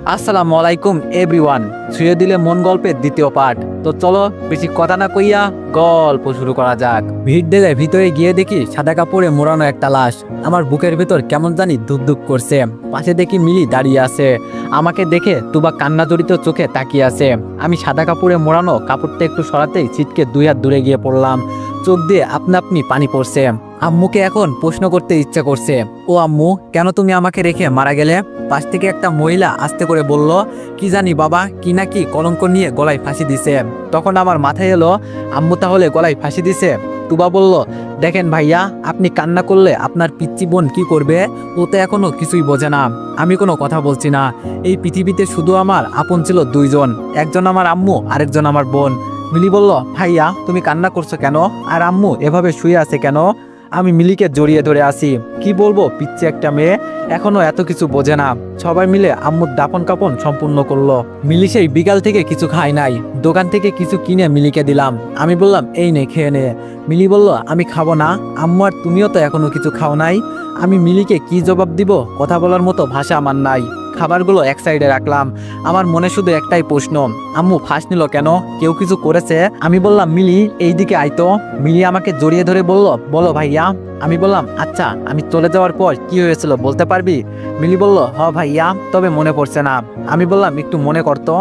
আসসালামু আলাইকুম এভরিওয়ান। ছুঁয়ে দিলে মন গল্পের দ্বিতীয় পার্ট। তো চলো বেশি কথা না কইয়া গল্প শুরু করা যাক। ভিড় ঢেলে ভিতরে গিয়ে দেখি সাদা কাপড়ে মোড়ানো একটা লাশ। আমার বুকের ভেতর কেমন জানি ধুক ধুক করছে। পাশে দেখি মিলি দাঁড়িয়ে আছে, আমাকে দেখে তুবা কান্না জড়িত চোখে তাকিয়ে আছে। আমি সাদা কাপড়ে মোড়ানো কাপড়টা একটু সরাতেই ছিটকে 2 হাত দূরে গিয়ে পড়লাম। চোখ দিয়ে আপনা আপনি পানি পড়ছে। আম্মুকে এখন প্রশ্ন করতে ইচ্ছা করছে, ও আম্মু, কেন তুমি আমাকে রেখে মারা গেলে? পাশ থেকে একটা মহিলা আস্তে করে বলল, কি জানি বাবা, কি নাকি কলঙ্ক নিয়ে গলায় ফাঁসি দিছে। তখন আমার মাথায় এলো, আম্মু তাহলে গলায় ফাঁসি দিছে। তুবা বলল, দেখেন ভাইয়া, আপনি কান্না করলে আপনার পিচ্চি বোন কি করবে? ও তো এখনো কিছুই বোঝে না। আমি কোনো কথা বলছি না। এই পৃথিবীতে শুধু আমার আপন ছিল 2 জন, একজন আমার আম্মু, আরেকজন আমার বোন। মিলি বলল, ভাইয়া তুমি কান্না করছো কেন? আর আম্মু এভাবে শুয়ে আছে কেন? আমি মিলিকে জড়িয়ে ধরে আসি। কি বলবো, পিচ্ছি একটা মেয়ে, এখনো এত কিছু বোঝে না। সবাই মিলে আম্মুর দাপন কাপন সম্পূর্ণ করলো। মিলি সেই বিকাল থেকে কিছু খাই নাই। দোকান থেকে কিছু কিনে মিলিকে দিলাম। আমি বললাম, এই নে খেয়ে নে। মিলি বলল, আমি খাবো না। আম্মু আর তুমিও তো এখনো কিছু খাও নাই। আমি মিলিকে কি জবাব দিব? কথা বলার মতো ভাষা আমার নাই। খাবারগুলো এক সাইডে রাখলাম। আমার মনে শুধু একটাই প্রশ্ন, আম্মু ফাঁস নিল কেন? কেউ কিছু করেছে? আমি বললাম, মিলি এইদিকে আইতো। মিলি আমাকে জড়িয়ে ধরে বলল, বলো ভাইয়া। আমি বললাম, আচ্ছা আমি চলে যাওয়ার পর কি হয়েছিল বলতে পারবি? মিলি বলল, হ ভাইয়া, তবে মনে পড়ছে না। আমি বললাম, একটু মনে করতো।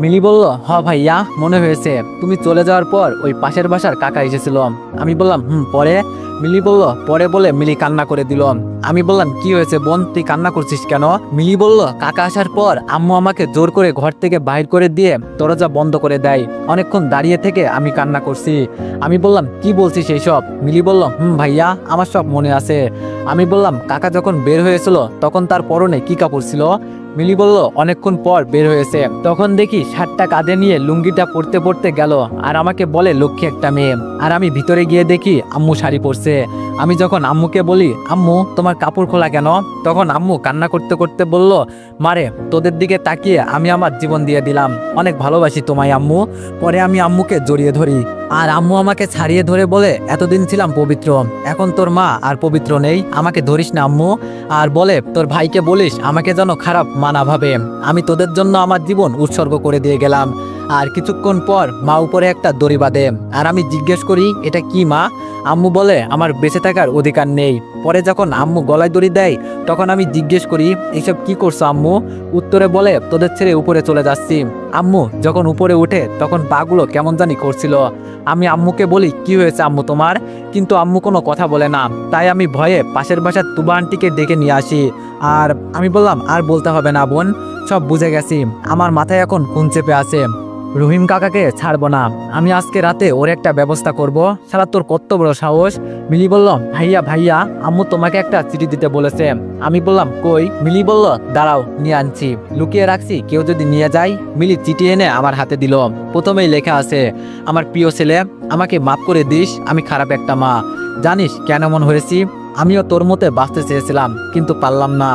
মিলি বলল, হ ভাইয়া, মনে হয়েছে। তুমি চলে যাওয়ার পর ওই পাশের বাসার কাকা এসেছিল। আমি বললাম, পরে? মিলি বলল, পরে বলে মিলি কান্না করে দিল। আমি বললাম, কি হয়েছে বোন, তুই কান্না করছিস কেন? মিলি বলল, কাকা আসার পর আম্মু আমাকে জোর করে ঘর থেকে বাইর করে দিয়ে দরজা বন্ধ করে দেয়। অনেকক্ষণ দাঁড়িয়ে থেকে আমি কান্না করছি। আমি বললাম, কি বলছিস এইসব? মিলি বলল, ভাইয়া, আমার সব মনে আছে। আমি বললাম, কাকা যখন বের হয়েছিল তখন তার পরনে কি কাপড় ছিল? মিলি বলল, অনেকক্ষণ পর বের হয়েছে, তখন দেখি শার্টটা কাঁধে নিয়ে লুঙ্গিটা পরতে পরতে গেল আর আমাকে বলে, লক্ষ্মী একটা মেয়ে। আর আমি ভিতরে গিয়ে দেখি আম্মু শাড়ি পরছে। আমি যখন আম্মুকে বলি, আম্মু তোমার কাপড় খোলা কেন? তখন আম্মু কান্না করতে করতে বলল, মারে, তোদের দিকে তাকিয়ে আমি আমার জীবন দিয়ে দিলাম। অনেক ভালোবাসি তোমায় আম্মু। পরে আমি আম্মুকে জড়িয়ে ধরি আর আম্মু আমাকে ছাড়িয়ে ধরে বলে, এতদিন ছিলাম পবিত্র, এখন তোর মা আর পবিত্র নেই, আমাকে ধরিস না আম্মু। আর বলে, তোর ভাইকে বলিস আমাকে যেন খারাপ মানা ভাবে। আমি তোদের জন্য আমার জীবন উৎসর্গ করে দিয়ে গেলাম। আর কিছুক্ষণ পর মা উপরে একটা দড়ি বাঁধে আর আমি জিজ্ঞেস করি, এটা কি মা? আম্মু বলে, আমার বেঁচে থাকার অধিকার নেই। পরে যখন আম্মু গলায় দড়ি দেয় তখন আমি জিজ্ঞেস করি, এইসব কি করছো আম্মু? উত্তরে বলে, তোদের ছেড়ে উপরে চলে যাচ্ছি। আম্মু যখন উপরে উঠে তখন পাগুলো কেমন জানি করছিল। আমি আম্মুকে বলি, কি হয়েছে আম্মু তোমার? কিন্তু আম্মু কোনো কথা বলে না। তাই আমি ভয়ে পাশের বাসার তুবা আন্টিকে ডেকে নিয়ে আসি। আর আমি বললাম, আর বলতে হবে না বোন, সব বুঝে গেছি। আমার মাথায় এখন খুন চেপে আছে। রহিম কাকাকে ছাড়বো না। আমি আজকে রাতে ওর একটা ব্যবস্থা করব। শালা তোর কত বড় সাহস! মিলি বলল, ভাইয়া ভাইয়া, আম্মু তোমাকে একটা চিঠি দিতে বলেছে। আমি বললাম, কই? মিলি বলল, দাঁড়াও নিয়ে আনছি, লুকিয়ে রাখছি, কেউ যদি নিয়ে যায়। মিলি চিঠি এনে আমার হাতে দিল। প্রথমেই লেখা আছে, আমার প্রিয় ছেলে, আমাকে মাফ করে দিস, আমি খারাপ একটা মা। জানিস কেন এমন হয়েছি? আমিও তোর মতে বাঁচতে চেয়েছিলাম, কিন্তু পারলাম না।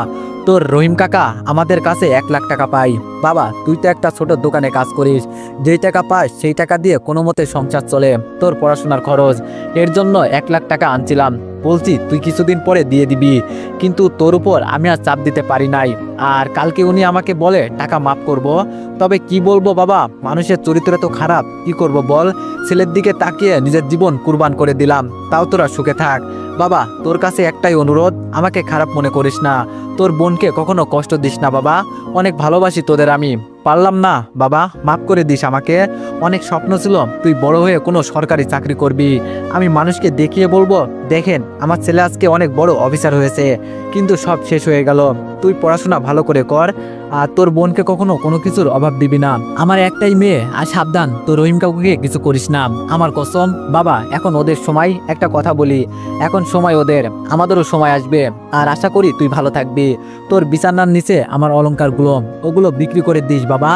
তোর রহিম কাকা আমাদের কাছে 1 লাখ টাকা পাই। বাবা, তুই তো একটা ছোট দোকানে কাজ করিস, যেই টাকা পাস সেই টাকা দিয়ে কোনো মতে সংসার চলে, তোর পড়াশোনার খরচ। এর জন্য 1 লাখ টাকা আনছিলাম, বলছি তুই কিছুদিন পরে দিয়ে দিবি। কিন্তু তোর উপর আমি আর চাপ দিতে পারি নাই। আর কালকে উনি আমাকে বলে টাকা মাফ করব। তবে কি বলবো বাবা, মানুষের চরিত্র তো খারাপ, কি করব বল? ছেলের দিকে তাকিয়ে নিজের জীবন কুরবান করে দিলাম, তাও তোরা সুখে থাক। বাবা, তোর কাছে একটাই অনুরোধ, আমাকে খারাপ মনে করিস না। তোর বোনকে কখনো কষ্ট দিস না বাবা, অনেক ভালোবাসি তোদের আমি। পারলাম না বাবা, মাফ করে দিস আমাকে। অনেক স্বপ্ন ছিল তুই বড় হয়ে কোনো সরকারি চাকরি করবি। আমি মানুষকে দেখিয়ে বলবো, দেখেন আমার ছেলে আজকে অনেক বড় অফিসার হয়েছে। কিন্তু সব শেষ হয়ে গেল। তুই পড়াশোনা ভালো করে কর, আর তোর বোনকে কখনো কোনো কিছুর অভাব দিবি না। আমার একটাই মেয়ে, আর সাবধান তোর রহিম কাকুকে কিছু করিস না, আমার কসম। বাবা, এখন ওদের সময়, একটা কথা বলি, এখন সময় ওদের, আমাদেরও সময় আসবে। আর আশা করি তুই ভালো থাকবি। তোর বিছানার নিচে আমার অলংকারগুলো, ওগুলো বিক্রি করে দিস বাবা।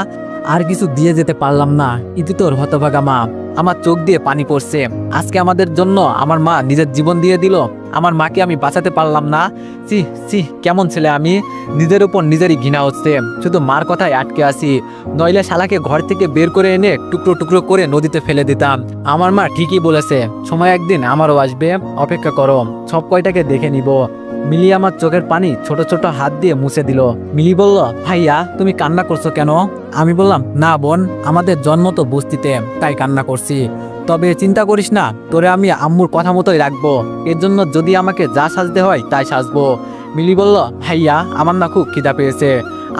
আর কিছু দিয়ে যেতে পারলাম না, ইতি তোর হতভাগা মা। আমার চোখ দিয়ে পানি পড়ছে। আজকে আমাদের জন্য আমার মা নিজের জীবন দিয়ে দিল, আমার মাকে আমি বাঁচাতে পারলাম না। সি সি, কেমন ছেলে আমি! নিজের উপর নিজেরই ঘৃণা হচ্ছে, শুধু মার কথায় আটকে আসি। নইলে শালাকে ঘর থেকে বের করে এনে টুকরো টুকরো করে নদীতে ফেলে দিতাম। আমার মা ঠিকই বলেছে, সময় একদিন আমারও আসবে, অপেক্ষা করো, সব কয়টাকে দেখে নিব। মিলি আমার চোখের পানি ছোট ছোট হাত দিয়ে মুছে দিল। মিলি বলল, ভাইয়া তুমি কান্না করছো কেন? আমি বললাম, না বোন, আমাদের জন্ম তো বস্তিতে, তাই কান্না করছি। তবে চিন্তা করিস না, তোরে আমি আম্মুর কথা মতোই রাখবো। এর জন্য যদি আমাকে যা সাজতে হয় তাই সাজবো। মিলি বলল, ভাইয়া আমার না খুব খিদা পেয়েছে।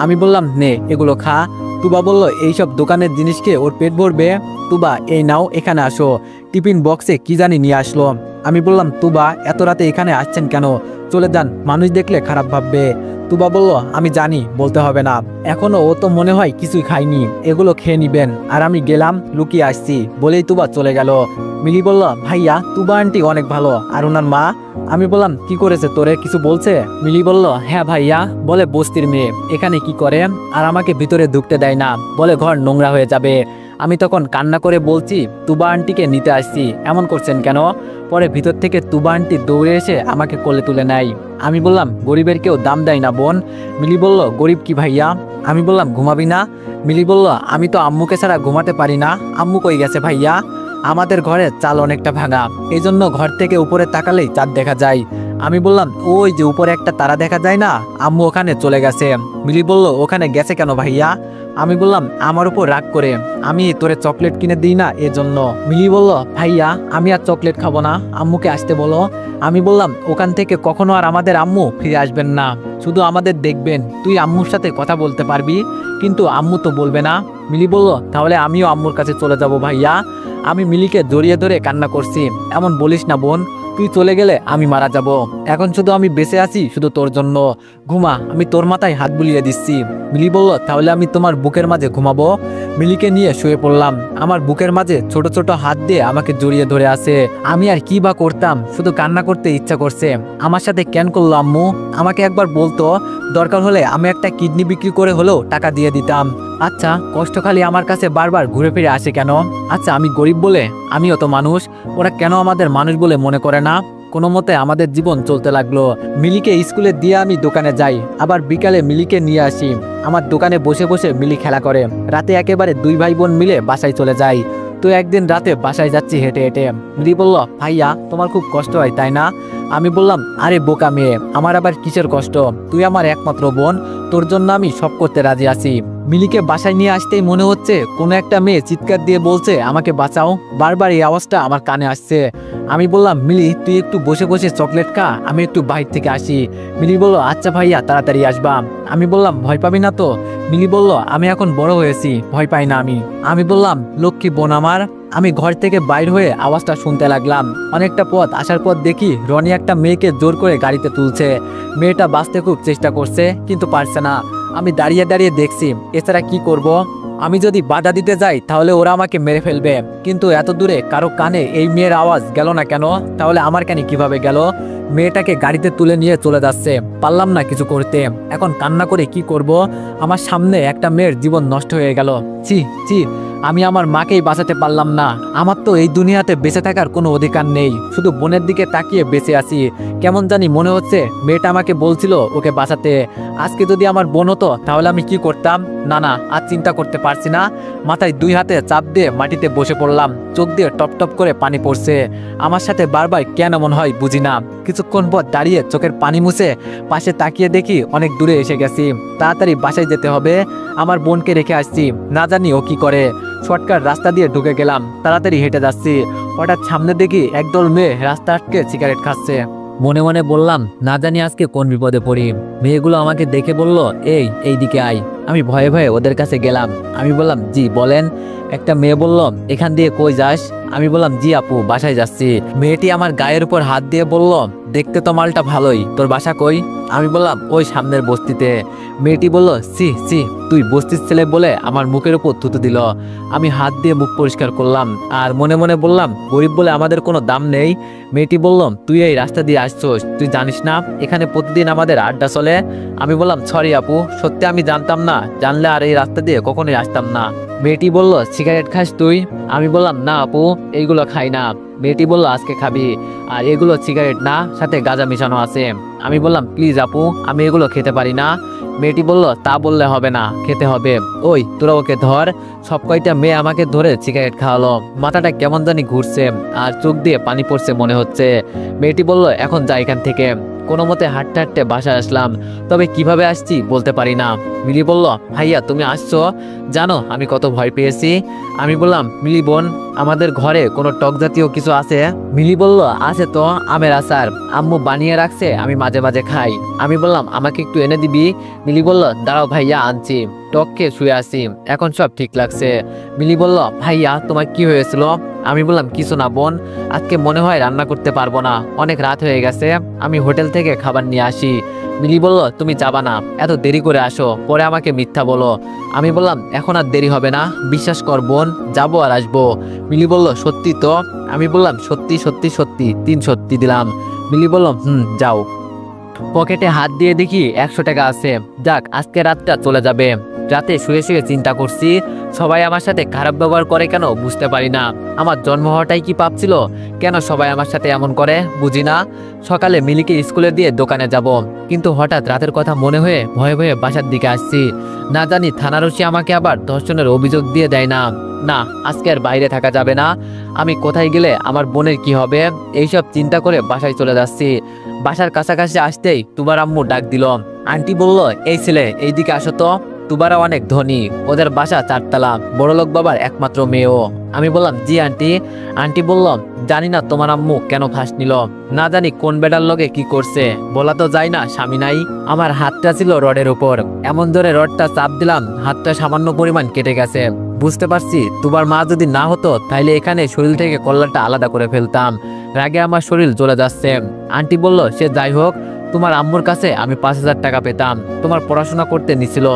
আমি বললাম, নে এগুলো খা। তুবা বলল, এইসব দোকানের জিনিস খেয়ে ওর পেট ভরবে? তুবা, এই নাও, এখানে আসো। টিফিন বক্সে কি জানি নিয়ে আসলো। আমি বললাম, তুবা এত রাতে এখানে আসছেন কেন? চলে যান, মানুষ দেখলে খারাপ ভাববে। তুবা বলল, আমি জানি, বলতে হবে না। এখনো ও তো মনে হয় কিছুই খায়নি, এগুলো খেয়ে নিবেন। আর আমি গেলাম, লুকিয়ে আসছি বলেই তুবা চলে গেল। মিলি বলল, ভাইয়া তুবা আন্টি অনেক ভালো, আর ওনার মা? আমি বললাম, কি করেছে তোরে, কিছু বলছে? মিলি বলল, হ্যাঁ ভাইয়া, বলে বস্তির মেয়ে এখানে কি করে, আর আমাকে ভিতরে ঢুকতে দেয় না, বলে ঘর নোংরা হয়ে যাবে। আমি তখন কান্না করে বলছি, তুবা আন্টিকে নিতে আসছি, এমন করছেন কেন? পরে ভিতর থেকে তুবা আন্টি দৌড়ে এসে আমাকে কোলে তুলে নেয়। আমি বললাম, গরিবের কেউ দাম দেয় না বোন। মিলি বলল, গরিব কি ভাইয়া? আমি বললাম, ঘুমাবি না? মিলি বলল, আমি তো আম্মুকে ছাড়া ঘুমাতে পারি না। আম্মু কই গেছে ভাইয়া? আমাদের ঘরে চাল অনেকটা ভাঙা, এই জন্য ঘর থেকে উপরে তাকালেই চাঁদ দেখা যায়। আমি বললাম, ওই যে উপরে একটা তারা দেখা যায় না, আম্মু ওখানে চলে গেছে। মিলি বলল, ওখানে গেছে কেন ভাইয়া? আমি বললাম, আমার উপর রাগ করে, আমি তোরে চকলেট কিনে দিই না এজন্য। মিলি বলল, ভাইয়া আমি আর চকলেট খাবো না, আম্মুকে আসতে বলো। আমি বললাম, ওখান থেকে কখনো আর আমাদের আম্মু ফিরে আসবেন না, শুধু আমাদের দেখবেন। তুই আম্মুর সাথে কথা বলতে পারবি, কিন্তু আম্মু তো বলবে না। মিলি বলল, তাহলে আমিও আম্মুর কাছে চলে যাব ভাইয়া। আমি মিলিকে জড়িয়ে ধরে কান্না করছি। এমন বলিস না বোন, তুই চলে গেলে আমি মারা যাব। এখন শুধু আমি বেঁচে আছি শুধু তোর জন্য। ঘুমা, আমি তোর মাথায় হাত বুলিয়ে দিচ্ছি। মিলি বলল, তাহলে আমি তোমার বুকের মাঝে ঘুমাবো। মিলিকে নিয়ে শুয়ে পড়লাম। আমার বুকের মাঝে ছোট ছোট হাত দিয়ে আমাকে জড়িয়ে ধরে আছে। আমি আর কি বা করতাম, শুধু কান্না করতে ইচ্ছা করছে। আমার সাথে কেন করলো আম্মু? আমাকে একবার বলতো, দরকার হলে আমি একটা কিডনি বিক্রি করে হলেও টাকা দিয়ে দিতাম। আচ্ছা, কষ্ট খালি আমার কাছে বারবার ঘুরে ফিরে আসে কেন? আচ্ছা, আমি গরিব বলে? আমিও তো মানুষ, ওরা কেন আমাদের মানুষ বলে মনে করে না? কোনো মতে আমাদের জীবন চলতে লাগলো। মিলিকে স্কুলে দিয়ে আমি দোকানে যাই, আবার বিকালে মিলিকে নিয়ে আসি। আমার দোকানে বসে বসে মিলি খেলা করে। রাতে একেবারে দুই ভাই বোন মিলে বাসায় চলে যাই। তো একদিন রাতে বাসায় যাচ্ছি হেঁটে হেঁটে। মিলি বলল, ভাইয়া তোমার খুব কষ্ট হয় তাই না? আমি বললাম, আরে বোকা মেয়ে, আমার আবার কিসের কষ্ট? তুই আমার একমাত্র বোন, তোর জন্য আমি সব করতে রাজি আছি। মিলিকে বাসায় নিয়ে আসতেই মনে হচ্ছে কোনো একটা মেয়ে চিৎকার দিয়ে বলছে, আমাকে বাঁচাও। বারবার এই আওয়াজটা আমার কানে আসছে। আমি বললাম, মিলি তুই একটু বসে বসে চকলেট খা, আমি একটু বাইরে থেকে আসি। মিলি বলল, আচ্ছা ভাইয়া, তাড়াতাড়ি আসবা। আমি বললাম, ভয় পাবি না তো? মিলি বলল, আমি এখন বড় হয়েছি, ভয় পাই না আমি। আমি বললাম, লক্ষ্মী বোন আমার। আমি ঘর থেকে বাইর হয়ে আওয়াজটা শুনতে লাগলাম। অনেকটা পথ আসার পর দেখি রনি একটা মেয়েকে জোর করে গাড়িতে তুলছে। মেয়েটা বাঁচতে খুব চেষ্টা করছে, কিন্তু পারছে না। আমি দাঁড়িয়ে দাঁড়িয়ে দেখছি, এছাড়া কি করব? আমি যদি বাধা দিতে যাই তাহলে ওরা আমাকে মেরে ফেলবে। কিন্তু এত দূরে কারো কানে এই মেয়ের আওয়াজ গেল না কেন? তাহলে আমার কানে কিভাবে গেল? মেয়েটাকে গাড়িতে তুলে নিয়ে চলে যাচ্ছে, পারলাম না কিছু করতে। এখন কান্না করে কি করব? আমার সামনে একটা মেয়ের জীবন নষ্ট হয়ে গেল। ছি ছি, আমি আমার মাকেই বাঁচাতে পারলাম না। আমার তো এই দুনিয়াতে বেঁচে থাকার কোনো অধিকার নেই, শুধু বোনের দিকে তাকিয়ে বেঁচে আছি। কেমন জানি মনে হচ্ছে মেয়েটা আমাকে বলছিল ওকে বাঁচাতে। আজকে যদি আমার বোন হতো তাহলে আমি কি করতাম? না না, আর চিন্তা করতে পারছি না। মাথায় দুই হাতে চাপ দিয়ে মাটিতে বসে পড়লাম। চোখ দিয়ে টপ টপ করে পানি পড়ছে। আমার সাথে বারবার কেন এমন হয় বুঝি না। কিছুক্ষণ পর দাঁড়িয়ে চোখের পানি মুছে পাশে তাকিয়ে দেখি অনেক দূরে এসে গেছি। তাড়াতাড়ি বাসায় যেতে হবে, আমার বোনকে রেখে আসছি, না জানি ও কি করে। শর্টকাট রাস্তা দিয়ে ঢুকে গেলাম, তাড়াতাড়ি হেঁটে যাচ্ছি। হঠাৎ সামনে দেখি একদল মেয়ে রাস্তা আটকে সিগারেট খাচ্ছে। মনে মনে বললাম, না জানি আজকে কোন বিপদে পড়ি। মেয়েগুলো আমাকে দেখে বলল, এই দিকে আয়। আমি ভয়ে ভয়ে ওদের কাছে গেলাম। আমি বললাম, জি বলেন। একটা মেয়ে বলল, এখান দিয়ে কই যাস? আমি বললাম, জি আপু, বাসায় যাচ্ছি। মেয়েটি আমার গায়ের উপর হাত দিয়ে বলল, দেখতে তো মালটা ভালোই, তোর বাসা কই? আমি বললাম, ওই সামনের বস্তিতে। মেয়েটি বলল, সি সি, তুই বস্তির ছেলে বলে আমার মুখের উপর থুতু দিল। আমি হাত দিয়ে মুখ পরিষ্কার করলাম আর মনে মনে বললাম, গরিব বলে আমাদের কোনো দাম নেই। মেয়েটি বলল, তুই এই রাস্তা দিয়ে আসছোস, তুই জানিস না এখানে প্রতিদিন আমাদের আড্ডা চলে? আমি বললাম, সরি আপু, সত্যি আমি জানতাম না, জানলে আর এই রাস্তা দিয়ে কখনোই আসতাম না। মেয়েটি বলল, সিগারেট খাস তুই? আমি বললাম, না আপু, এইগুলো খাই না। মেয়েটি বলল, আজকে খাবি, আর এগুলো সিগারেট না, সাথে গাঁজা মিশানো আছে। আমি বললাম প্লিজ আপু, আমি এগুলো খেতে পারি না। মেয়েটি বলল তা বললে হবে না, খেতে হবে। ওই তোরা ওকে ধর। সব কয়টা মেয়ে আমাকে ধরে সিগারেট খাওয়ালো। মাথাটা কেমন জানি ঘুরছে আর চোখ দিয়ে পানি পড়ছে মনে হচ্ছে। মেয়েটি বলল এখন যা এখান থেকে। কোনো মতে হাঁটতে হাঁটতে বাসায় আসলাম, তবে কিভাবে আসছি বলতে পারি না। মিলি বলল ভাইয়া তুমি আসছো, জানো আমি কত ভয় পেয়েছি। আমি বললাম মিলি বোন, আমাদের ঘরে কোনো টক জাতীয় কিছু আছে? মিলি বলল আছে তো, আমের আচার, আম্মু বানিয়ে রাখছে, আমি মাঝে মাঝে খাই। আমি বললাম আমাকে একটু এনে দিবি? মিলি বলল দাঁড়াও ভাইয়া আনছি। টক খেয়ে শুয়ে আসি, এখন সব ঠিক লাগছে। মিলি বলল ভাইয়া তোমার কি হয়েছিল? আমি বললাম কিছু না বোন, আজকে মনে হয় রান্না করতে পারবো না, অনেক রাত হয়ে গেছে, আমি হোটেল থেকে খাবার নিয়ে আসি। মিলি বলল তুমি যাবা না, এত দেরি করে আসো, পরে আমাকে মিথ্যা বলো। আমি বললাম এখন আর দেরি হবে না, বিশ্বাস কর বোন, যাবো আর আসবো। মিলি বলল সত্যি তো? আমি বললাম সত্যি সত্যি সত্যি, 3 সত্যি দিলাম। মিলি বলল যাও। পকেটে হাত দিয়ে দেখি 100 টাকা আছে। যাক আজকে রাতটা চলে যাবে। রাতে শুয়ে শুয়ে চিন্তা করছি সবাই আমার সাথে খারাপ ব্যবহার করে কেন বুঝতে পারি না। আমার জন্ম হওয়াটাই কি পাপ ছিল? কেন সবাই আমার সাথে এমন করে বুঝি না। সকালে মিলিকে স্কুলে দিয়ে দোকানে যাব, কিন্তু হঠাৎ রাতের কথা মনে হয়ে ভয়ে ভয়ে বাসার দিকে আসছি। না জানি থানার ওসি আমাকে আবার ধর্ষণের অভিযোগ দিয়ে দেয় না। না, আজকে আর বাইরে থাকা যাবে না। আমি কোথায় গেলে আমার বোনের কি হবে, এইসব চিন্তা করে বাসায় চলে যাচ্ছি। বাসার কাছাকাছি আসতেই তুবার আম্মু ডাক দিল। আন্টি বলল এই ছেলে এইদিকে আসো তো। তুবারা অনেক ধনী, ওদের বাসা 4 তলা, বড়লোক বাবার একমাত্র মেয়েও। আমি বললাম জি আন্টি। আন্টি বলল জানি না তোমার আম্মু কেন ফাঁস নিল, না জানি কোন বেটার লগে কি করছে, বলা তো যায় না, স্বামী নাই। আমার হাতটা ছিল রডের উপর, এমন ধরে রডটা চাপ দিলাম হাতটা সামান্য পরিমাণ কেটে গেছে। বুঝতে পারছি তুবার মা যদি না হতো তাইলে এখানে শরীর থেকে কল্লাটা আলাদা করে ফেলতাম। রাগে আমার শরীর জ্বলে যাচ্ছে। আন্টি বলল সে যাই হোক, তোমার আম্মুর কাছে আমি 5,000 টাকা পেতাম, তোমার পড়াশোনা করতে নিছিল,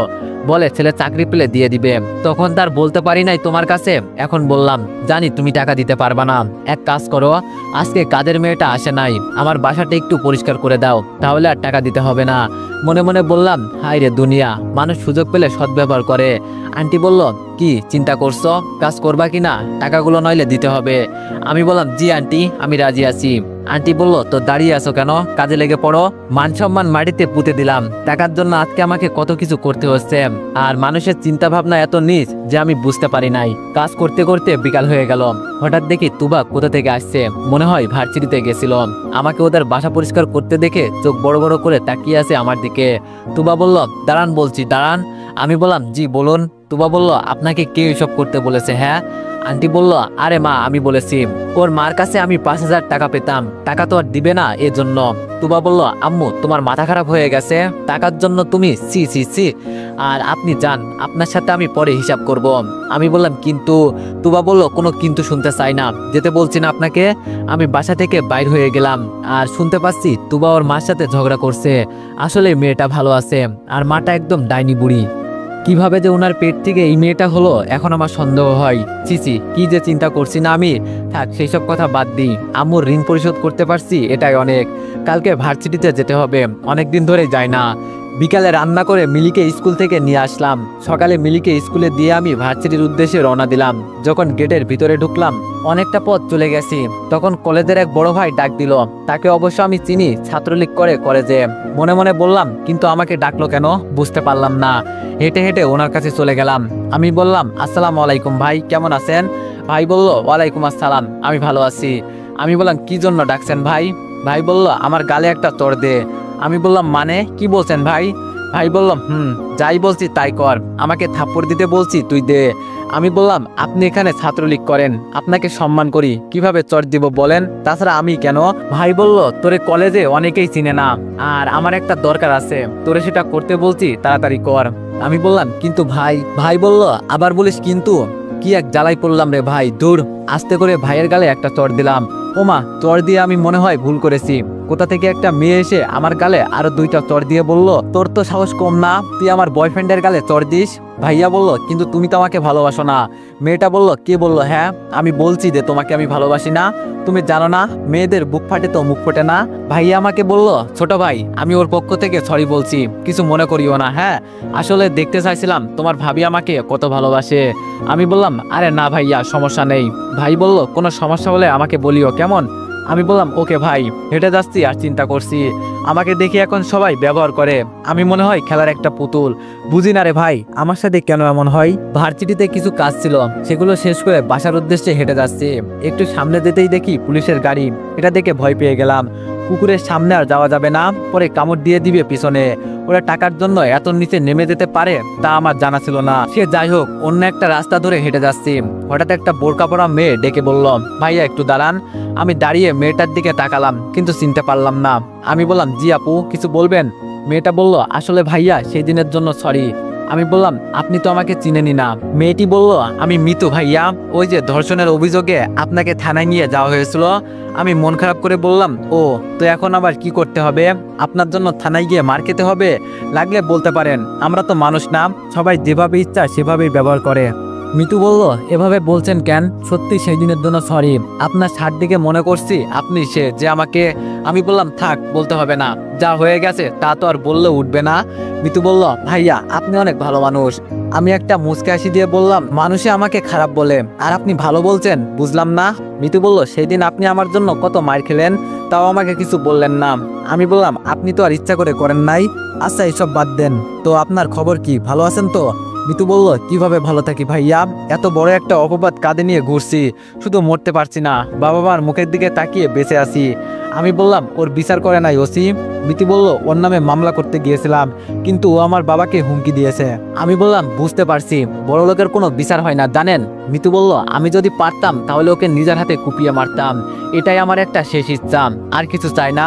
বলে ছেলে চাকরি পেলে দিয়ে দিবে। তখন তার বলতে পারি নাই তোমার কাছে, এখন বললাম। জানি তুমি টাকা দিতে পারবা না, এক কাজ করো, আজকে কাজের মেয়েটা আসে নাই, আমার বাসাটা একটু পরিষ্কার করে দাও, তাহলে আর টাকা দিতে হবে না। মনে মনে বললাম হায় রে দুনিয়া, মানুষ সুযোগ পেলে সদ্ব্যবহার করে। আন্টি বলল কি চিন্তা করছো, কাজ করবা কিনা, টাকাগুলো নইলে দিতে হবে। আমি বললাম জি আন্টি, আমি রাজি আছি। আন্টি বলল তো দাঁড়িয়ে আছো কেন, কাজে লেগে পড়ো। মান সম্মান মাটিতে পুঁতে দিলাম, টাকার জন্য আজকে আমাকে কত কিছু করতে হচ্ছে। আর মানুষের চিন্তা ভাবনা এত নিচ যে আমি বুঝতে পারি নাই। কাজ করতে করতে বিকাল হয়ে গেল। হঠাৎ দেখি তুবা কোথা থেকে আসছে, মনে হয় ভার্সিটিতে গেছিল। আমাকে ওদের বাসা পরিষ্কার করতে দেখে চোখ বড় বড় করে তাকিয়ে আছে আমার দিকে। তুবা বলল দাঁড়ান বলছি, দাঁড়ান। আমি বললাম জি বলুন। তুবা বলল আপনাকে কে এসব করতে বলেছে? হ্যাঁ। আন্টি বলল আরে মা আমি বলেছি, ওর মার কাছে আমি 5,000 টাকা পেতাম, টাকা তো আর দিবে না এজন্য। তুবা বলল আম্মু তোমার মাথা খারাপ হয়ে গেছে, টাকার জন্য তুমি সি সি সি, আর আপনি যান, আপনার সাথে আমি পরে হিসাব করব। আমি বললাম কিন্তু। তুবা বলল কোনো কিন্তু শুনতে চাই না, যেতে বলছি না আপনাকে। আমি বাসা থেকে বাইর হয়ে গেলাম আর শুনতে পাচ্ছি তুবা ওর মার সাথে ঝগড়া করছে। আসলে মেয়েটা ভালো আছে আর মাটা একদম ডাইনি বুড়ি। কিভাবে যে ওনার পেট থেকে এই মেয়েটা হলো এখন আমার সন্দেহ হয়। চিচি কি যে চিন্তা করছি না আমি। থাক সেই সব কথা বাদ দিই, আম্মুর ঋণ পরিশোধ করতে পারছি এটাই অনেক। কালকে ভার্সিটিতে যেতে হবে, অনেক দিন ধরে যাই না। বিকালে রান্না করে মিলিকে স্কুল থেকে নিয়ে আসলাম। সকালে মিলিকে স্কুলে দিয়ে আমি ভার্সিটির উদ্দেশ্যে রওনা দিলাম। যখন গেটের ভিতরে ঢুকলাম অনেকটা পথ চলে গেছি, তখন কলেজের এক বড় ভাই ডাক দিল। তাকে অবশ্য আমি চিনি, ছাত্রলীগ করে কলেজে। মনে মনে বললাম কিন্তু আমাকে ডাকলো কেন বুঝতে পারলাম না। হেঁটে হেঁটে ওনার কাছে চলে গেলাম। আমি বললাম আসসালামু আলাইকুম ভাই, কেমন আছেন? ভাই বলল ওয়ালাইকুম আসসালাম, আমি ভালো আছি। আমি বললাম কি জন্য ডাকছেন ভাই? ভাই বলল আমার গালে একটা চড় দে। আমি বললাম মানে কি বলছেন ভাই? ভাই বলল যাই বলছি তাই কর, আমাকে থাপ্পড় দিতে বলছি তুই দে। আমি বললাম আপনি এখানে ছাত্রলীগ করেন, আপনাকে সম্মান করি, কিভাবে চড় দিব বলেন, তাছাড়া আমি কেন? ভাই বলল তোরে কলেজে অনেকেই চিনে না, আর আমার একটা দরকার আছে, তোরে সেটা করতে বলছি, তাড়াতাড়ি কর। আমি বললাম কিন্তু ভাই। ভাই বলল আবার বলিস কিন্তু, কি এক জ্বালাই পড়লাম রে ভাই, দূর। আস্তে করে ভাইয়ের গালে একটা চড় দিলাম। ওমা, চড় দিয়ে আমি মনে হয় ভুল করেছি। কোথা থেকে একটা মেয়ে এসে আমার গালে আরো 2টা চড় দিয়ে বলল তোর তো সাহস কম না, তুই আমার বয়ফ্রেন্ডের গালে চড় দিস। ভাইয়া বলল কিন্তু তুমি তো আমাকে ভালোবাসো না। মেয়েটা বলল কে বলল? হ্যাঁ আমি বলছি যে তোমাকে আমি ভালোবাসি না, তুমি জানো না মেয়েদের বুক ফাটে তো মুখ ফোটে না। ভাইয়া আমাকে বলল ছোট ভাই আমি ওর পক্ষ থেকে সরি বলছি, কিছু মনে করিও না। হ্যাঁ আসলে দেখতে চাইছিলাম তোমার ভাবি আমাকে কত ভালোবাসে। আমি বললাম আরে না ভাইয়া সমস্যা নেই। ভাই বলল কোনো সমস্যা হলে আমাকে বলিও কেমন। আমি বললাম ওকে ভাই, হেঁটে যাচ্ছি আর চিন্তা করছি আমাকে দেখে এখন সবাই ব্যবহার করে, আমি মনে হয় খেলার একটা পুতুল। বুঝি না রে ভাই আমার সাথে কেন এমন হয়। ভার্সিটিতে কিছু কাজ ছিল, সেগুলো শেষ করে বাসার উদ্দেশ্যে হেঁটে যাচ্ছি। একটু সামনে যেতেই দেখি পুলিশের গাড়ি। এটা দেখে ভয় পেয়ে গেলাম। কুকুরের সামনে আর যাওয়া যাবে না, পরে কামড় দিয়ে দিবে পিছনে। ওরা টাকার জন্য এত নিচে নেমে যেতে পারে তা আমার জানা ছিল না। সে যাই হোক, অন্য একটা রাস্তা ধরে হেঁটে যাচ্ছি। হঠাৎ একটা বোরকা পরা মেয়ে ডেকে বলল, ভাইয়া একটু দাঁড়ান। আমি দাঁড়িয়ে মেয়েটার দিকে তাকালাম, কিন্তু চিনতে পারলাম না। আমি বললাম, জি আপু, কিছু বলবেন? মেয়েটা বলল, আসলে ভাইয়া সেই দিনের জন্য সরি। আমি বললাম, আপনি তো আমাকে চিনেনি না। মেয়েটি বলল, আমি মিতু ভাইয়া, ওই যে ধর্ষণের অভিযোগে আপনাকে থানায় নিয়ে যাওয়া হয়েছিল। আমি মন খারাপ করে বললাম, ও তো এখন আবার কি করতে হবে? আপনার জন্য থানায় গিয়ে মার খেতে হবে? লাগলে বলতে পারেন, আমরা তো মানুষ না, সবাই যেভাবে ইচ্ছা সেভাবেই ব্যবহার করে। মিতু বলল, এভাবে বলছেন কেন? সত্যি সেই দিনের জন্য সরি। আপনার শার্ট দিকে মনে করছি আপনি সে যে আমাকে। আমি বললাম, থাক, বলতে হবে না, যা হয়ে গেছে তা তো আর বললে উঠবে না। মিতু বলল, ভাইয়া আপনি অনেক ভালো মানুষ। আমি একটা মুচকি হাসি দিয়ে বললাম, মানুষে আমাকে খারাপ বলে আর আপনি ভালো বলছেন, বুঝলাম না। মিতু বলল, সেই দিন আপনি আমার জন্য কত মার খেলেন, তাও আমাকে কিছু বললেন না। আমি বললাম, আপনি তো আর ইচ্ছা করে করেন নাই। আচ্ছা এসব বাদ দেন তো, আপনার খবর কি, ভালো আছেন তো? মিতু বলল, কিভাবে ভালো থাকি ভাইয়া, এত বড় একটা অপবাদ কাঁধে নিয়ে ঘুরছি, শুধু মরতে পারছি না, বাবা মার মুখের দিকে তাকিয়ে বেঁচে আছি। আমি বললাম, ওর বিচার করে নাই ওসি? মিতু বলল, ওর নামে মামলা করতে গিয়েছিলাম, কিন্তু ও আমার বাবাকে হুমকি দিয়েছে। আমি বললাম, বুঝতে পারছি, বড় লোকের কোনো বিচার হয় না জানেন। মিতু বলল, আমি যদি পারতাম তাহলে ওকে নিজের হাতে কুপিয়ে মারতাম, এটাই আমার একটা শেষ ইচ্ছা, আর কিছু চাই না।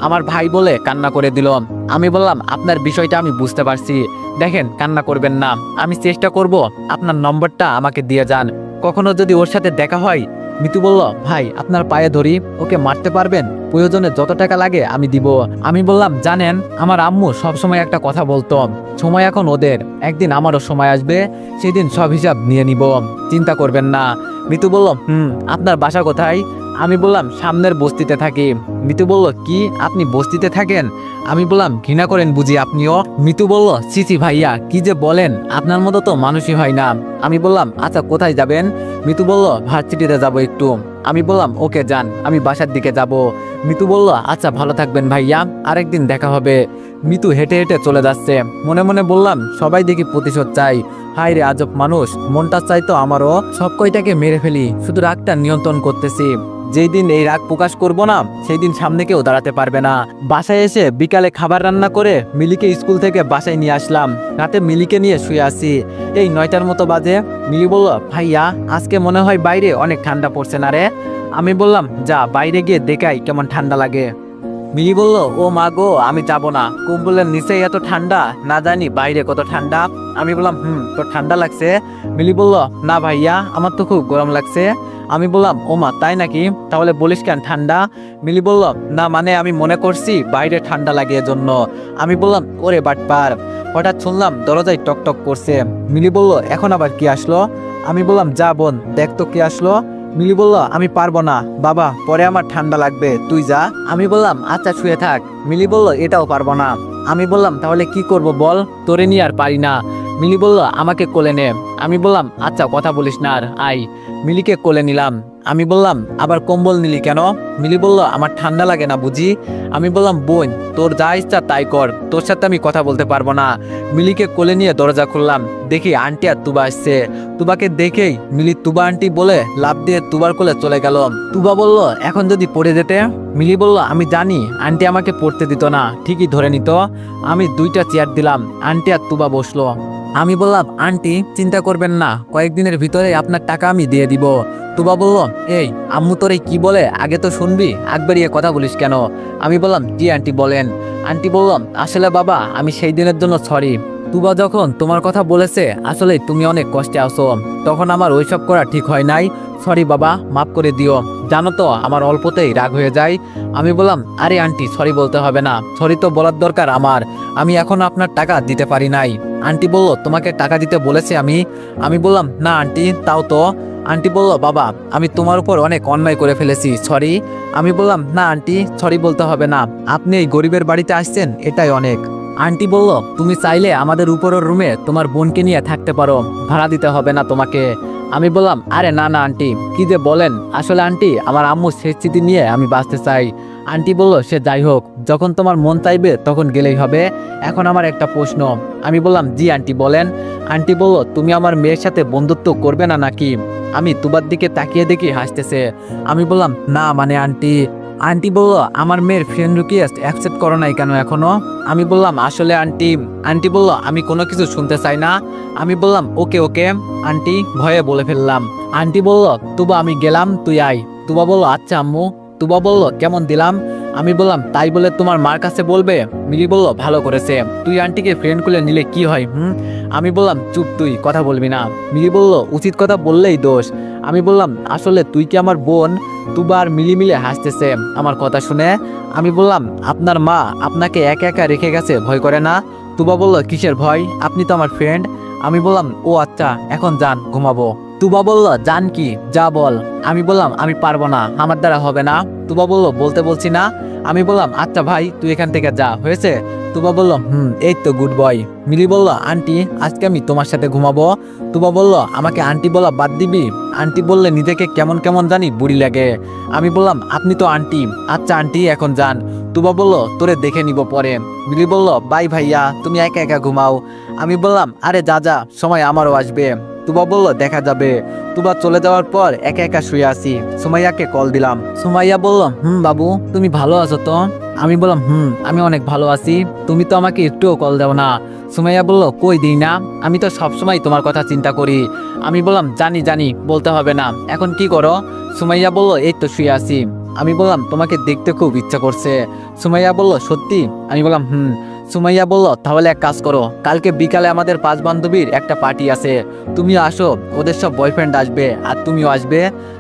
আমার ভাই বলে কান্না করে দিল। আমি বললাম, আপনার বিষয়টা আমি বুঝতে পারছি, দেখেন কান্না করবেন না, আমি চেষ্টা করব, আপনার নম্বরটা আমাকে দিয়ে যান, কখনো যদি ওর সাথে দেখা হয়। মিতু বলল, ভাই আপনার পায়ে ধরি, ওকে মারতে পারবেন? প্রয়োজনে যত টাকা লাগে আমি দিব। আমি বললাম, জানেন আমার আম্মু সবসময় একটা কথা বলতো, সময় এখন ওদের, একদিন আমারও সময় আসবে, সেদিন সব হিসাব নিয়ে নিব, চিন্তা করবেন না। মিতু বলল, আপনার বাসা কোথায়? আমি বললাম, সামনের বস্তিতে থাকি। মিতু বলল, কি আপনি বস্তিতে থাকেন? আমি বললাম, ঘৃণা করেন বুঝি আপনিও? মিতু বলল, সিসি ভাইয়া কি যে বলেন, আপনার মতো তো মানুষই হয় না। আমি বললাম, আচ্ছা কোথায় যাবেন? মিতু বলল, ভার্সিটিতে যাব একটু। আমি বললাম, ওকে যান, আমি বাসার দিকে যাব। মিতু বলল, আচ্ছা ভালো থাকবেন ভাইয়া, আরেকদিন দেখা হবে। মিতু হেঁটে হেঁটে চলে যাচ্ছে। মনে মনে বললাম, সবাই দেখি প্রতিশোধ চাই, হায় রে আজব মানুষ, মনটা চাইতো আমারও সব কয়টাকে মেরে ফেলি, শুধু রাগটা নিয়ন্ত্রণ করতেছি। যেই দিন এই রাগ প্রকাশ করব না, সেই দিন সামনে কেউ দাঁড়াতে পারবে না। বাসায় এসে বিকালে খাবার রান্না করে মিলিকে স্কুল থেকে বাসায় নিয়ে আসলাম। রাতে মিলিকে নিয়ে শুয়ে আছি, এই 9টার মতো বাজে। মিলি বলল, ভাইয়া আজকে মনে হয় বাইরে অনেক ঠান্ডা পড়ছে না রে? আমি বললাম, যা বাইরে গিয়ে দেখাই কেমন ঠান্ডা লাগে। মিলি বলল, ও মা গো, আমি যাব না, কম্বলের নিচে এত ঠান্ডা, না জানি বাইরে কত ঠান্ডা। আমি বললাম, তো ঠান্ডা লাগছে? মিলি বলল, না ভাইয়া আমার তো খুব গরম লাগছে। আমি বললাম, ও মা তাই নাকি, তাহলে বলিস কেন ঠান্ডা? মিলি বলল, না মানে আমি মনে করছি বাইরে ঠান্ডা লাগে এজন্য। আমি বললাম, ওরে বাটপার। হঠাৎ শুনলাম দরজায় টক টক করছে। মিলি বলল, এখন আবার কি আসলো? আমি বললাম, যা বোন দেখ তো কি আসলো। মিলি বলল, আমি পারবো না বাবা, পরে আমার ঠান্ডা লাগবে, তুই যা। আমি বললাম, আচ্ছা শুয়ে থাক। মিলি বলল, এটাও পারবো না। আমি বললাম, তাহলে কি করব বল, তোরে নিয়ে আর পারি না। মিলি বলল, আমাকে কোলে নে। আমি বললাম, আচ্ছা কথা বলিস না আর আয়। মিলিকে কোলে নিলাম। আমি বললাম, আবার কম্বল নিলি কেন? মিলি বলল, আমার ঠান্ডা লাগে না বুঝি? আমি বললাম, বোন তোর যা ইচ্ছা তাই কর, তোর সাথে আমি কথা বলতে পারবো না। মিলিকে কোলে নিয়ে দরজা খুললাম, দেখি আন্টি আর তুবা আসছে। তুবাকে দেখেই মিলি তুবা আন্টি বলে লাফ দিয়ে তুবার কোলে চলে গেল। তুবা বলল, এখন যদি পড়ে যেতে? মিলি বলল, আমি জানি আন্টি আমাকে পড়তে দিত না, ঠিকই ধরে নিত। আমি 2টা চেয়ার দিলাম, আন্টি আর তুবা বসলো। আমি বললাম, আন্টি চিন্তা করবেন না, কয়েকদিনের ভিতরে আপনার টাকা আমি দিয়ে দিব। তুবা বলল, এই আম্মু তোরে কি বলে আগে তো শুনবি, আগ বাড়িয়ে কথা বলিস কেন? আমি বললাম, জি আন্টি বলেন। আন্টি বলল, আসলে বাবা আমি সেই দিনের জন্য সরি। তুবা যখন তোমার কথা বলেছে আসলে তুমি অনেক কষ্টে আছো, তখন আমার ওইসব করা ঠিক হয় নাই, সরি বাবা মাফ করে দিও। জানো তো আমার অল্পতেই রাগ হয়ে যায়। আমি বললাম, আরে আন্টি সরি বলতে হবে না, সরি তো বলার দরকার আমার, আমি এখনো আপনার টাকা দিতে পারি নাই। আন্টি বলল, তোমাকে টাকা দিতে বলেছি আমি? আমি বললাম, না আন্টি তাও তো। আন্টি বলল, বাবা আমি তোমার উপর অনেক অন্যায় করে ফেলেছি, সরি। আমি বললাম, না আন্টি সরি বলতে হবে না, আপনি এই গরিবের বাড়িতে আসছেন এটাই অনেক। আন্টি বলল, তুমি চাইলে আমাদের উপরের রুমে তোমার বোনকে নিয়ে থাকতে পারো, ভাড়া দিতে হবে না তোমাকে। আমি বললাম, আরে না না আন্টি, কি যে বলেন, আসলে আন্টি আমার আম্মুর শেষ স্মৃতি নিয়ে আমি বাঁচতে চাই। আন্টি বলল, সে যাই হোক, যখন তোমার মন চাইবে তখন গেলেই হবে। এখন আমার একটা প্রশ্ন। আমি বললাম, জি আন্টি বলেন। আন্টি বলল, তুমি আমার মেয়ের সাথে বন্ধুত্ব করবে না নাকি? আমি তুবার দিকে তাকিয়ে দেখি হাসতেছে। আমি বললাম, না মানে আন্টি। আন্টি বলল, আমার মেয়ের ফ্রেন্ড রিকোয়েস্ট অ্যাকসেপ্ট করো নাই কেন এখনো? আমি বললাম, আসলে আন্টি। আন্টি বলল, আমি কোনো কিছু শুনতে চাই না। আমি বললাম, ওকে ওকে আন্টি, ভয়ে বলে ফেললাম। আন্টি বলল, তুবা আমি গেলাম, তুই আয়। তুবা বলল, আচ্ছা আম্মু। তুবা বলল, কেমন দিলাম? আমি বললাম, তাই বলে তোমার মার কাছে বলবে? মিলি বলল, ভালো করেছে, তুই আন্টিকে ফ্রেন্ড করে নিলে কি হয়? আমি বললাম, চুপ, তুই কথা বলবি না। মিলি বলল, উচিত কথা বললেই দোষ। আমি বললাম, আসলে তুই কি আমার বোন? তুবা আর মিলি মিলে হাসতেছে আমার কথা শুনে। আমি বললাম, আপনার মা আপনাকে একা একা রেখে গেছে, ভয় করে না? তুবা বলল, কিসের ভয়, আপনি তো আমার ফ্রেন্ড। আমি বললাম, ও আচ্ছা, এখন যান, ঘুমাবো। তুবা বলল, জান কি, যা বল। আমি বললাম, আমি পারবো না, আমার দ্বারা হবে না। তুবা বলল, বলতে বলছি না। আমি বললাম, আচ্ছা ভাই, তুই এখান থেকে যা, হয়েছে? তুবা বলল, এই তো গুড বয়। মিলি বলল, আন্টি আজকে আমি তোমার সাথে ঘুমাবো। তুবা বলল, আমাকে আন্টি বলা বাদ দিবি? আন্টি বললে নিজেকে কেমন কেমন জানি বুড়ি লাগে। আমি বললাম, আপনি তো আন্টি। আচ্ছা আন্টি, এখন যান। তুবা বলল, তোরে দেখে নিব পরে। মিলি বলল, বাই ভাইয়া, তুমি একা একা ঘুমাও। আমি বললাম, আরে যা যা, সময় আমারও আসবে। তুবা বলল, দেখা যাবে। তুবা চলে যাওয়ার পর একা একা শুয়ে আছি। সুমাইয়াকে কল দিলাম। সুমাইয়া বলল, বাবু, তুমি ভালো আছো তো? আমি বললাম, আমি অনেক ভালো আছি, তুমি তো আমাকে একটুও কল দাও না। সুমাইয়া বলল, কই দিই না, আমি তো সবসময় তোমার কথা চিন্তা করি। আমি বললাম, জানি জানি, বলতে হবে না, এখন কি করো? সুমাইয়া বলল, এই তো শুয়ে আছি। আমি বললাম, তোমাকে দেখতে খুব ইচ্ছা করছে। সুমাইয়া বলল, সত্যি? আমি বললাম, সুমাইয়া বলল, তাহলে এক কাজ করো, কালকে বিকালে আমাদের 5 বান্ধবীর একটা পার্টি আছে, তুমি আসো, ওদের সব বয়ফ্রেন্ড আসবে আর তুমিও আসবে।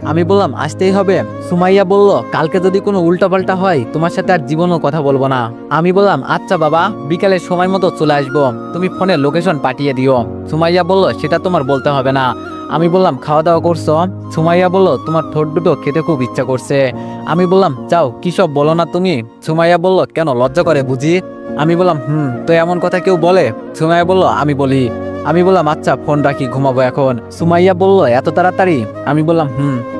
আমি বললাম, আসতেই হবে? সুমাইয়া বলল, কালকে যদি কোনো উল্টাপাল্টা হয় তোমার সাথে আর জীবনও কথা বলবো না। আমি বললাম, আচ্ছা বাবা, বিকালে সময় মতো চলে আসবো, তুমি ফোনে লোকেশন পাঠিয়ে দিও। সুমাইয়া বলল, সেটা তোমার বলতে হবে না। আমি বললাম, খাওয়া দাওয়া করছো? সুমাইয়া বলল, তোমার ঠোঁট দুটো খেতে খুব ইচ্ছা করছে। আমি বললাম, যাও, কি সব বলো না তুমি। সুমাইয়া বলল, কেন, লজ্জা করে বুঝি? আমি বললাম, তো এমন কথা কেউ বলে? সুমাইয়া বলল, আমি বলি। আমি বললাম, আচ্ছা, ফোন রাখি, ঘুমাবো এখন। সুমাইয়া বলল, এত তাড়াতাড়ি? আমি বললাম,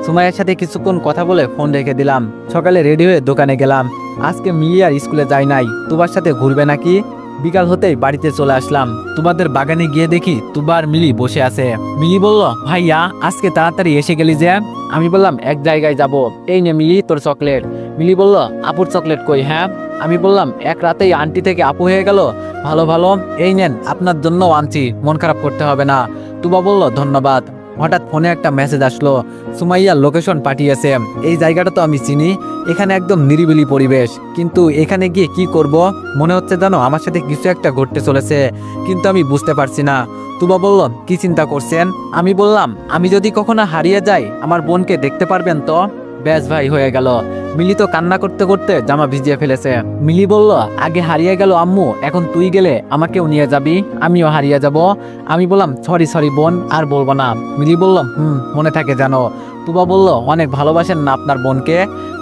সুমাইয়ার সাথে কিছুক্ষণ কথা বলে ফোন রেখে দিলাম। সকালে রেডি হয়ে দোকানে গেলাম। আজকে মিলি আর স্কুলে যায় নাই, তুবার সাথে ঘুরবে নাকি। বিকাল হতেই বাড়িতে চলে আসলাম। তোমাদের বাগানে গিয়ে দেখি তুবা আর মিলি বসে আছে। মিলি বলল, ভাইয়া আজকে তাড়াতাড়ি এসে গেলি যে? আমি বললাম, এক জায়গায় যাব, এই নে মিলি তোর চকলেট। মিলি বলল, আপুর চকলেট কই? হ্যাঁ। আমি বললাম, এক রাতেই আন্টি থেকে আপু হয়ে গেল, ভালো ভালো, এই নেন, আপনার জন্য আনছি, মন খারাপ করতে হবে না। তুবা বলল, ধন্যবাদ। হঠাৎ ফোনে একটা মেসেজ আসলো, সুমাইয়া লোকেশন পাঠিয়েছে। এই জায়গাটা তো আমি চিনি, এখানে একদম নিরিবিলি পরিবেশ, কিন্তু এখানে গিয়ে কি করব? মনে হচ্ছে জানো আমার সাথে কিছু একটা ঘটতে চলেছে, কিন্তু আমি বুঝতে পারছি না। তুবা বলল, কি চিন্তা করছেন? আমি বললাম, আমি যদি কখনো হারিয়ে যাই আমার বোনকে দেখতে পারবেন তো? ব্যাস ভাই, হয়ে গেল। মিলি তো কান্না করতে করতে জামা ভিজিয়ে ফেলেছে। মিলি বলল, আগে হারিয়ে গেল আম্মু, এখন তুই গেলে আমাকেও নিয়ে যাবি, আমিও হারিয়ে যাব। আমি বললাম, সরি সরি বোন, আর বলবো না। মিলি বলল, মনে থাকে জানো। তুবা বলল, অনেক ভালোবাসেন না আপনার বোনকে?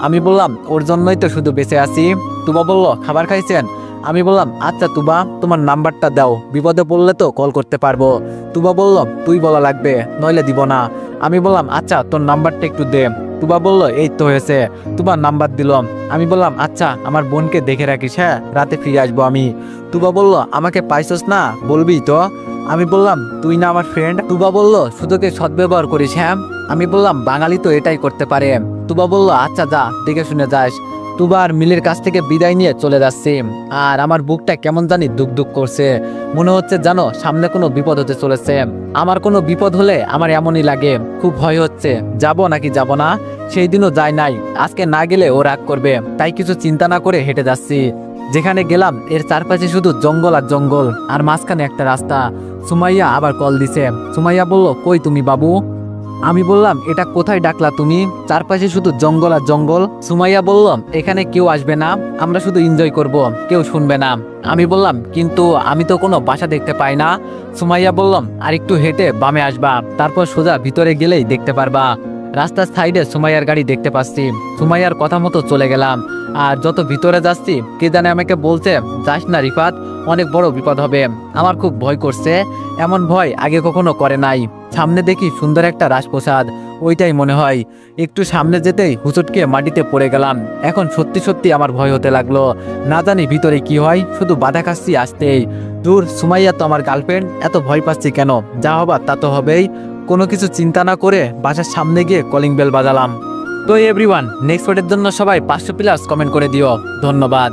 আমি বললাম, ওর জন্যই তো শুধু বেঁচে আছি। তুবা বলল, খাবার খাইছেন? আমি বললাম, আচ্ছা তুবা, তোমার নাম্বারটা দাও, বিপদে পড়লে তো কল করতে পারবো। তুবা বলল, তুই বলা লাগবে, নইলে দিব না। আমি বললাম, আচ্ছা তোর নাম্বারটা একটু দে। তুবা বলল, এই তো হয়েছে। তুবা নাম্বার দিল। আমি বললাম, আচ্ছা আমার বোনকে দেখে রাখিস, হ্যাঁ, রাতে ফিরে আসবো আমি। তুবা বলল, আমাকে পাইছস না, বলবি তো? আমি বললাম, তুই না আমার ফ্রেন্ড? তুবা বলল, সুযোগে সদ্ব্যবহার করিস, হ্যাঁ। আমি বললাম, বাঙালি তো এটাই করতে পারে। তুবা বলল, আচ্ছা যা, দেখে শুনে যাস। তুবা আর মিলের কাছ থেকে বিদায় নিয়ে চলে যাচ্ছি, আর আমার বুকটা কেমন জানি দুক দুক করছে। মনে হচ্ছে জানো সামনে কোনো বিপদ হতে চলেছে। আমার কোনো বিপদ হলে আমার এমনই লাগে, খুব ভয় হচ্ছে, যাব নাকি যাব না। সেই দিনও যায় নাই, আজকে না গেলে ও রাগ করবে, তাই কিছু চিন্তা না করে হেঁটে যাচ্ছি। যেখানে গেলাম এর চারপাশে শুধু জঙ্গল আর জঙ্গল, আর মাঝখানে একটা রাস্তা। সুমাইয়া আবার কল দিছে। সুমাইয়া বলল, কই তুমি বাবু? আমি বললাম, এটা কোথায় ডাকলা তুমি? চারপাশে শুধু জঙ্গল আর জঙ্গল। সুমাইয়া বলল, এখানে কেউ আসবে না, আমরা শুধু এনজয় করব, কেউ শুনবে না। আমি বললাম, কিন্তু আমি তো কোনো বাসা দেখতে পাই না। সুমাইয়া বললাম, আর একটু হেঁটে বামে আসবা, তারপর সোজা ভিতরে গেলেই দেখতে পারবা। রাস্তার সাইডে সুমাইয়ার গাড়ি দেখতে পাচ্ছি। সুমাইয়ার কথা মতো চলে গেলাম, আর যত ভিতরে যাচ্ছি কে জানে আমাকে বলছে, যাস না রিফাত, অনেক বড় বিপদ হবে। আমার খুব ভয় করছে, এমন ভয় আগে কখনো করে নাই। সামনে দেখি সুন্দর একটা রাজপ্রাসাদ, ওইটাই মনে হয়। একটু সামনে যেতেই হুচটকে মাটিতে পড়ে গেলাম। এখন সত্যি সত্যি আমার ভয় হতে লাগলো, না জানি ভিতরে কি হয়, শুধু বাধা খাচ্ছি আসতেই। দূর, সুমাইয়া তো আমার গার্লফ্রেন্ড, এত ভয় পাচ্ছি কেন? যা হবার তা তো হবেই। কোনো কিছু চিন্তা না করে বাসার সামনে গিয়ে কলিং বেল বাজালাম। তো এভরিওয়ান, নেক্সট পার্টের জন্য সবাই 500+ কমেন্ট করে দিও। ধন্যবাদ।